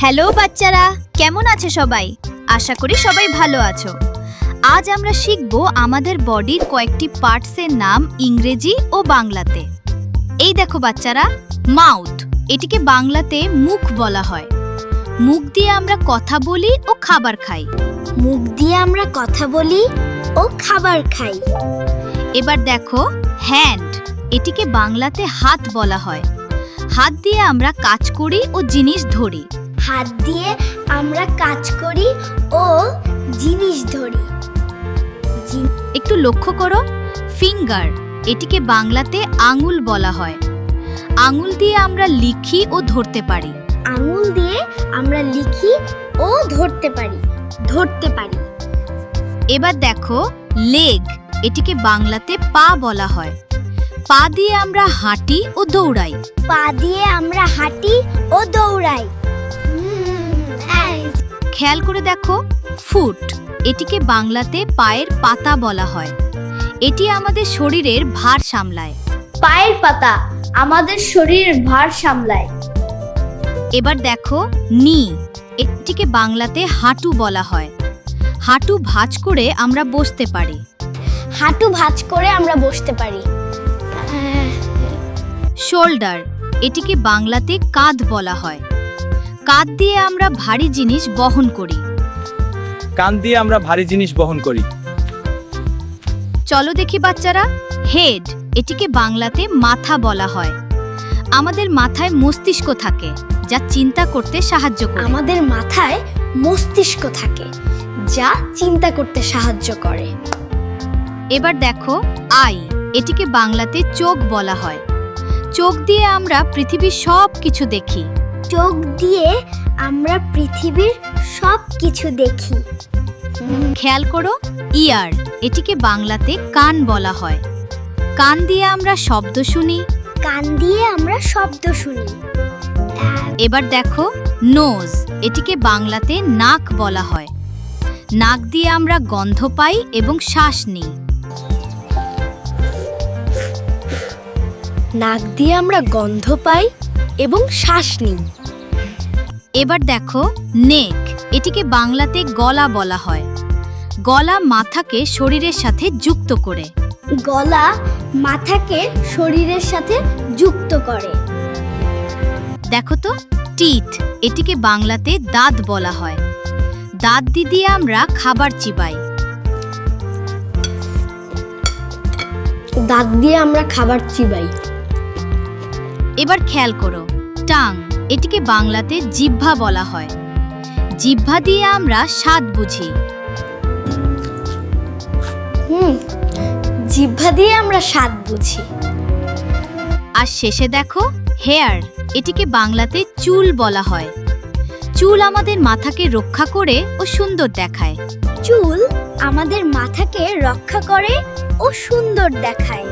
Hello বাচ্চারা, কেমন আছে সবাই? আশা করি সবাই ভালো আছো। আজ আমরা শিখব আমাদের বডির কয়েকটি পার্টসের নাম ইংরেজি ও বাংলাতে। এই দেখো বাচ্চারা, মাউথ, এটিকে বাংলাতে মুখ বলা হয়। মুখ দিয়ে আমরা কথা বলি ও খাবার খাই। মুখ দিয়ে আমরা কথা বলি ও খাবার খাই। এবার দেখো হ্যান্ড, এটিকে বাংলাতে হাত বলা হয়। হাত দিয়ে আমরা কাজ করি ও জিনিস ধরি। হাত দিয়ে আমরা কাজ করি ও জিনিস ধরি। একটু লক্ষ্য করো, ফিঙ্গার, এটিকে বাংলাতে আঙুল বলা হয়। আঙুল দিয়ে আমরা লিখি ও ধরতে পারি। আঙুল দিয়ে আমরা লিখি ও ধরতে পারি। এবার দেখো লেগ, এটিকে বাংলাতে পা বলা হয়। পা দিয়ে আমরা হাঁটি ও দৌড়াই। পা দিয়ে আমরা হাঁটি ও দৌড়াই। খেয়াল করে দেখো ফুট, এটিকে বাংলাতে পায়ের পাতা বলা হয়। এটি আমাদের শরীরের ভার সামলায়। পায়ের পাতা আমাদের শরীরের ভার সামলায়। এবার দেখো নি, এটিকে বাংলাতে হাঁটু বলা হয়। হাঁটু ভাঁজ করে আমরা বসতে পারি। হাঁটু ভাঁজ করে আমরা বসতে পারি। শোল্ডার, এটিকে বাংলাতে কাঁধ বলা হয়। কাঁধ দিয়ে আমরা ভারী জিনিস বহন করি। কান দিয়ে আমরা ভারী জিনিস বহন করি। চলো দেখি বাচ্চারা, হেড, এটিকে বাংলাতে মাথা বলা হয়। আমাদের মাথায় মস্তিষ্ক থাকে, যা চিন্তা করতে সাহায্য করে। আমাদের মাথায় মস্তিষ্ক থাকে, যা চিন্তা করতে সাহায্য করে। এবার দেখো আই, এটিকে বাংলাতে চোখ বলা হয়। চোখ দিয়ে আমরা পৃথিবীর সব কিছু দেখি। চোখ দিয়ে আমরা পৃথিবীর সব কিছু দেখি। খেয়াল করো ইয়ার, এটিকে বাংলাতে কান বলা হয়। কান দিয়ে আমরা শব্দ শুনি। কান দিয়ে আমরা শব্দ শুনি। এবার দেখো নোজ, এটিকে বাংলাতে নাক বলা হয়। নাক দিয়ে আমরা গন্ধ পাই এবং শ্বাস নিই। নাক দিয়ে আমরা গন্ধ পাই এবং শ্বাস নিই। এবার দেখো নেক, এটিকে বাংলাতে গলা বলা হয়। গলা মাথাকে শরীরের সাথে যুক্ত করে। গলা মাথাকে শরীরের সাথে যুক্ত করে। দেখো তো টিথ, এটিকে বাংলাতে দাঁত বলা হয়। দাঁত দিয়ে আমরা খাবার চিবাই। দাঁত দিয়ে আমরা খাবার চিবাই। এবার খেয়াল করো টাং, এটিকে বাংলাতে জিহ্বা বলা হয়। জিহ্বা দিয়ে আমরা স্বাদ বুঝি। জিহ্বা দিয়ে আমরা স্বাদ বুঝি। আর শেষে দেখো হেয়ার, এটিকে বাংলাতে চুল বলা হয়। চুল আমাদের মাথাকে রক্ষা করে ও সুন্দর দেখায়। চুল আমাদের মাথাকে রক্ষা করে ও সুন্দর দেখায়।